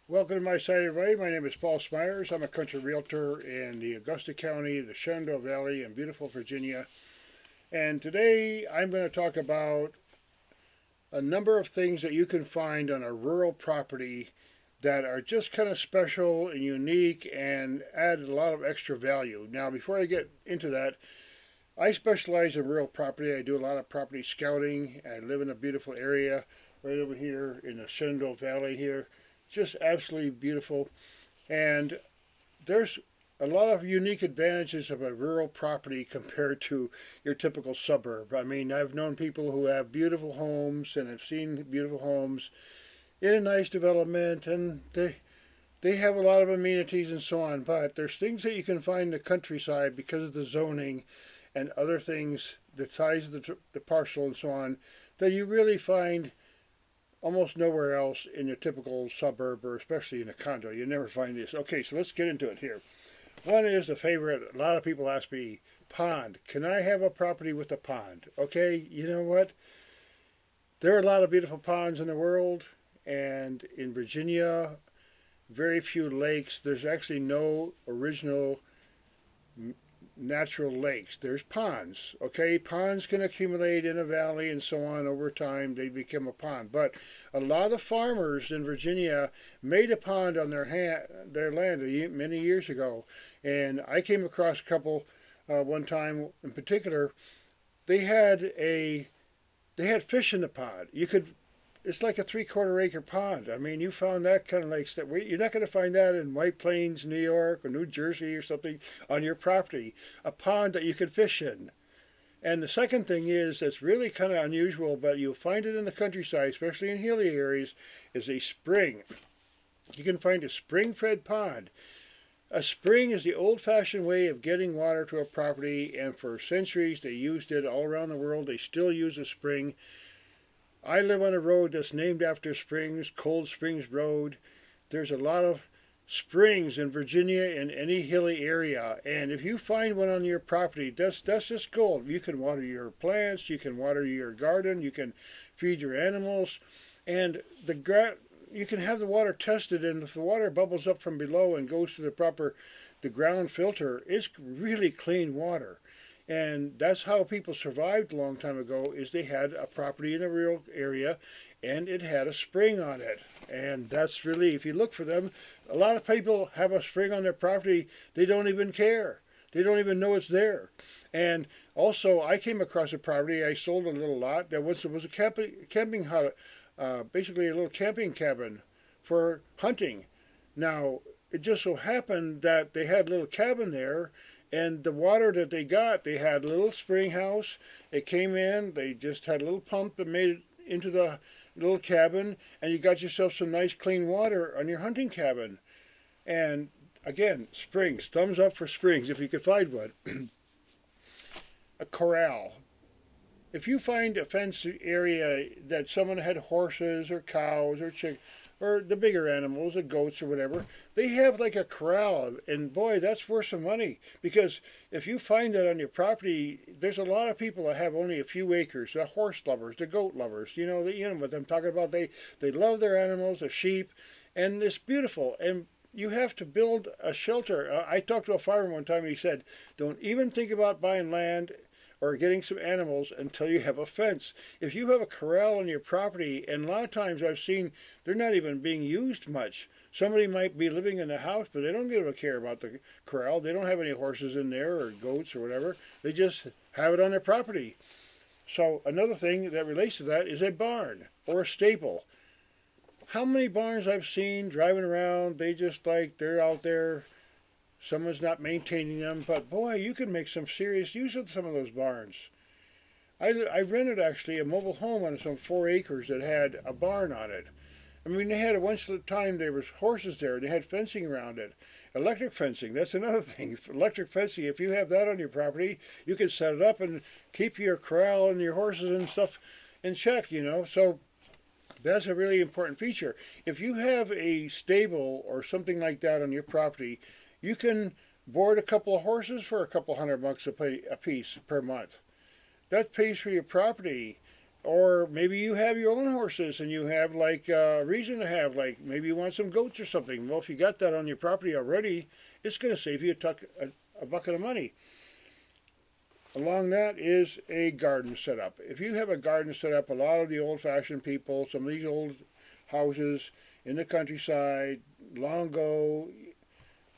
Welcome to my site, everybody. My name is Paul Smyers. I'm a country realtor in the Augusta County, the Shenandoah Valley, in beautiful Virginia. And today I'm going to talk about a number of things that you can find on a rural property that are just kind of special and unique and add a lot of extra value. Now, before I get into that, I specialize in rural property. I do a lot of property scouting. I live in a beautiful area right over here in the Shenandoah Valley here. Just absolutely beautiful. And there's a lot of unique advantages of a rural property compared to your typical suburb. I mean, I've known people who have beautiful homes and have seen beautiful homes in a nice development, and they have a lot of amenities and so on. But there's things that you can find in the countryside because of the zoning and other things, the size of the parcel and so on, that you really find almost nowhere else in your typical suburb or especially in a condo. You never find this. Okay, so let's get into it here. One is the favorite. A lot of people ask me, pond. Can I have a property with a pond? Okay, you know what? There are a lot of beautiful ponds in the world, and in Virginia, very few lakes. There's actually no original natural lakes. There's ponds. Okay, ponds can accumulate in a valley and so on over time. They become a pond. But a lot of the farmers in Virginia made a pond on their land many years ago, and I came across a couple one time in particular. They had a they had fish in the pond. You could It's like a three-quarter acre pond. I mean, you found that kind of like stuff. You're not going to find that in White Plains, New York, or New Jersey or something on your property. A pond that you could fish in. And the second thing is that's really kind of unusual, but you'll find it in the countryside, especially in hilly areas, is a spring. You can find a spring-fed pond. A spring is the old-fashioned way of getting water to a property, and for centuries they used it all around the world. They still use a spring. I live on a road that's named after springs, Cold Springs Road. There's a lot of springs in Virginia in any hilly area, and if you find one on your property, that's just gold. You can water your plants, you can water your garden, you can feed your animals, and you can have the water tested, and if the water bubbles up from below and goes to the ground filter, it's really clean water. And that's how people survived a long time ago, is they had a property in a rural area and it had a spring on it. And that's really, if you look for them, a lot of people have a spring on their property. They don't even care. They don't even know it's there. And also, I came across a property. I sold a little lot that was a camping hut, basically a little camping cabin for hunting. Now, it just so happened that they had a little cabin there, and the water that they got, they had a little spring house. It came in, they just had a little pump that made it into the little cabin, and you got yourself some nice clean water on your hunting cabin. And again, springs, thumbs up for springs if you could find one. A corral. If you find a fenced area that someone had horses or cows or chickens, or the bigger animals, the goats or whatever, they have like a corral, and boy, that's worth some money, because if you find that on your property, there's a lot of people that have only a few acres. The horse lovers, the goat lovers, you know what I'm talking about. They love their animals, the sheep, and it's beautiful. And you have to build a shelter. I talked to a farmer one time, and he said, "Don't even think about buying land or getting some animals until you have a fence. If you have a corral on your property, and a lot of times I've seen they're not even being used much. Somebody might be living in the house, but they don't give a care about the corral. They don't have any horses in there or goats or whatever. They just have it on their property." So another thing that relates to that is a barn or a stable. How many barns I've seen driving around, they're out there, someone's not maintaining them, but boy, you can make some serious use of some of those barns. I rented actually a mobile home on some 4 acres that had a barn on it. I mean, they had once at a time there was horses there. They had fencing around it, electric fencing. That's another thing. Electric fencing. If you have that on your property, you can set it up and keep your corral and your horses and stuff in check. So that's a really important feature. If you have a stable or something like that on your property, you can board a couple of horses for a couple $100 a piece per month. That pays for your property. Or maybe you have your own horses and you have like a reason to have, like maybe you want some goats or something. Well, if you got that on your property already, it's going to save you a bucket of money. Along that is a garden setup. If you have a garden set up, a lot of the old-fashioned people, some of these old houses in the countryside, long ago,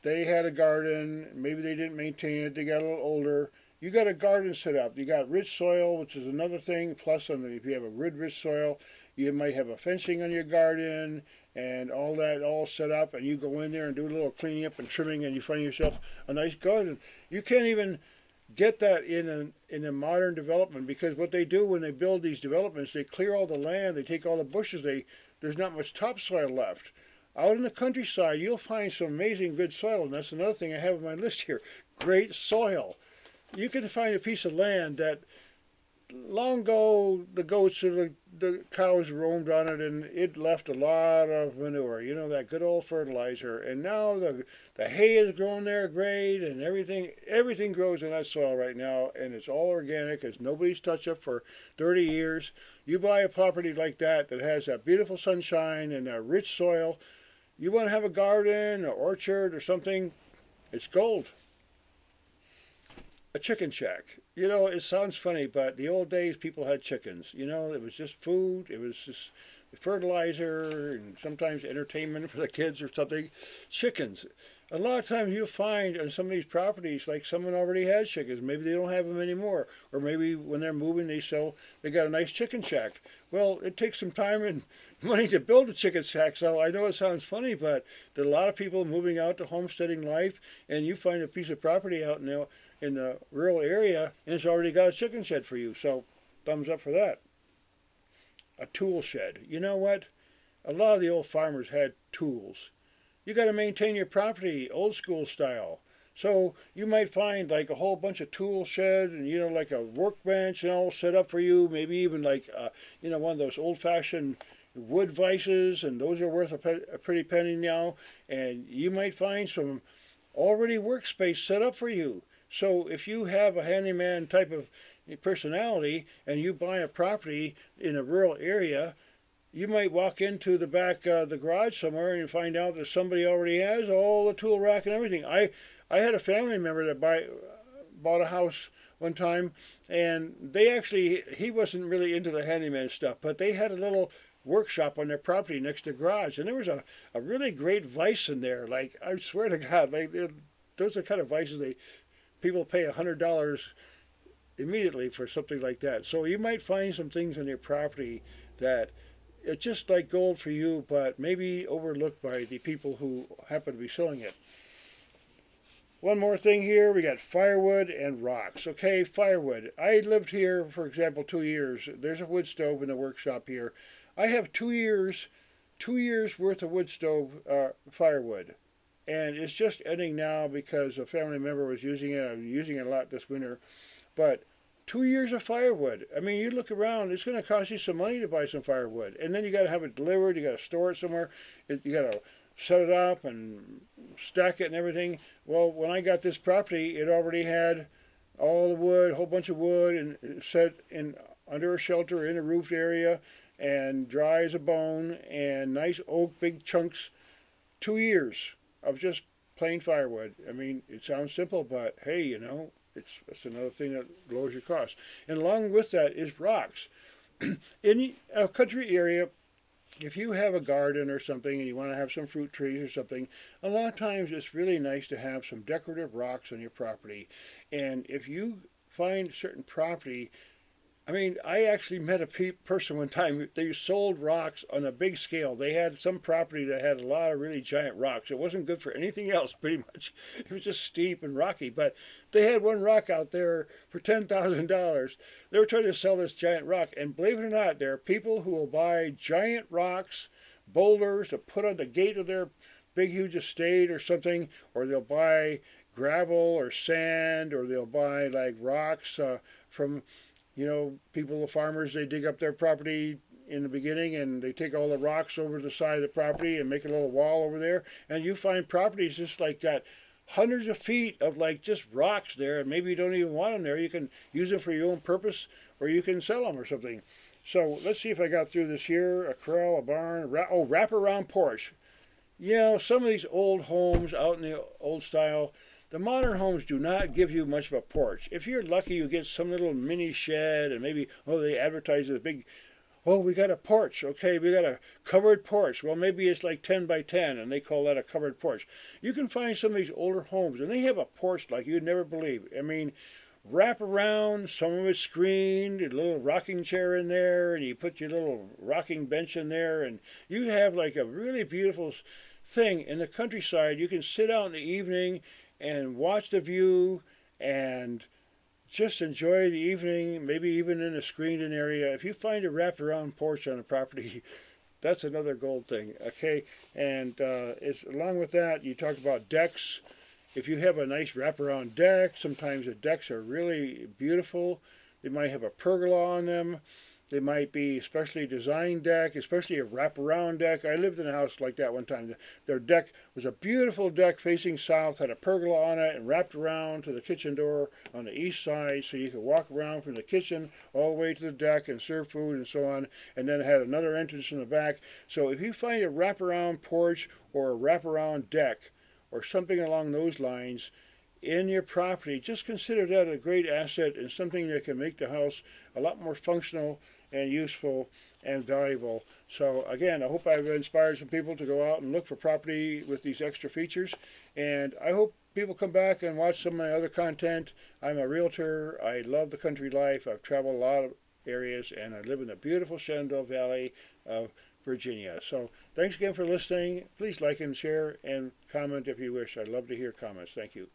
they had a garden. Maybe they didn't maintain it. They got a little older. You got a garden set up. You got rich soil, which is another thing. Plus, if you have a good rich soil, you might have a fencing on your garden and all that all set up. And you go in there and do a little cleaning up and trimming, and you find yourself a nice garden. You can't even get that in a modern development, because what they do when they build these developments, they clear all the land, they take all the bushes, there's not much topsoil left. Out in the countryside, you'll find some amazing good soil, and that's another thing I have on my list here. Great soil. You can find a piece of land that long ago the goats or the cows roamed on it, and it left a lot of manure, that good old fertilizer. And now the hay is growing there great, and everything grows in that soil right now, and it's all organic. It's nobody's touched it for 30 years. You buy a property like that has that beautiful sunshine and a rich soil. You want to have a garden or orchard or something, it's gold. A chicken shack. It sounds funny, but the old days people had chickens. It was just food, it was just fertilizer, and sometimes entertainment for the kids or something. Chickens. A lot of times you'll find on some of these properties, like someone already has chickens. Maybe they don't have them anymore. Or maybe when they're moving, they got a nice chicken shack. Well, it takes some time and money to build a chicken shack. So I know it sounds funny, but there are a lot of people moving out to homesteading life, and you find a piece of property out in the rural area, and it's already got a chicken shed for you. So thumbs up for that. A tool shed. You know what? A lot of the old farmers had tools. You got to maintain your property old school style. So you might find like a whole bunch of tool shed, and like a workbench set up for you. Maybe even like one of those old fashioned wood vices, and those are worth a pretty penny now. And you might find some already workspace set up for you. So if you have a handyman type of personality and you buy a property in a rural area, you might walk into the back the garage somewhere and find out that somebody already has all the tool rack and everything. I had a family member that bought a house one time, and he wasn't really into the handyman stuff, but they had a little workshop on their property next to the garage, and there was a really great vise in there. Like, I swear to God, like those are the kind of vices people pay $100 immediately for something like that. So you might find some things on your property that it's just like gold for you, but maybe overlooked by the people who happen to be selling it. One more thing here, we got firewood and rocks. Okay, firewood. I lived here, for example, 2 years. There's a wood stove in the workshop here. I have 2 years worth of wood stove firewood. And it's just ending now because a family member was using it. I'm using it a lot this winter. But 2 years of firewood. I mean, you look around, it's going to cost you some money to buy some firewood. And then you got to have it delivered. You got to store it somewhere. You got to set it up and stack it and everything. Well, when I got this property, it already had all the wood, a whole bunch of wood, and set in under a shelter in a roofed area, and dry as a bone, and nice oak, big chunks. 2 years of just plain firewood. I mean, it sounds simple, but hey, it's another thing that lowers your cost. And along with that is rocks. In a country area, if you have a garden or something and you want to have some fruit trees or something, a lot of times it's really nice to have some decorative rocks on your property. And if you find certain property, I mean, I actually met a person one time. They sold rocks on a big scale. They had some property that had a lot of really giant rocks. It wasn't good for anything else, pretty much. It was just steep and rocky. But they had one rock out there for $10,000. They were trying to sell this giant rock. And believe it or not, there are people who will buy giant rocks, boulders to put on the gate of their big, huge estate or something. Or they'll buy gravel or sand, or they'll buy like rocks from people, the farmers, they dig up their property in the beginning and they take all the rocks over to the side of the property and make a little wall over there. And you find properties just like got hundreds of feet of like just rocks there, and maybe you don't even want them there. You can use them for your own purpose, or you can sell them or something. So let's see if I got through this here. A corral, a barn, wraparound porch. You know, some of these old homes out in the old style, the modern homes do not give you much of a porch. If you're lucky, you get some little mini shed, and maybe, oh, they advertise this big, oh, we got a porch. Okay, we got a covered porch. Well, maybe it's like 10 by 10, and they call that a covered porch. You can find some of these older homes, and they have a porch like you'd never believe. I mean, wrap around, some of it's screened, a little rocking chair in there, and you put your little rocking bench in there, and you have like a really beautiful thing in the countryside. You can sit out in the evening and watch the view and just enjoy the evening, maybe even in a screened-in area. If you find a wraparound porch on a property, that's another gold thing. Okay, and it's along with that, you talk about decks. If you have a nice wraparound deck, sometimes the decks are really beautiful. They might have a pergola on them. They might be specially designed deck, especially a wraparound deck. I lived in a house like that one time. Their deck was a beautiful deck facing south, had a pergola on it, and wrapped around to the kitchen door on the east side, so you could walk around from the kitchen all the way to the deck and serve food and so on. And then it had another entrance in the back. So if you find a wraparound porch or a wraparound deck or something along those lines in your property, just consider that a great asset and something that can make the house a lot more functional and useful and valuable. So again, I hope I've inspired some people to go out and look for property with these extra features, and I hope people come back and watch some of my other content. I'm a realtor. I love the country life. I've traveled a lot of areas, and I live in the beautiful Shenandoah Valley of Virginia. So thanks again for listening. Please like and share and comment if you wish. I'd love to hear comments. Thank you.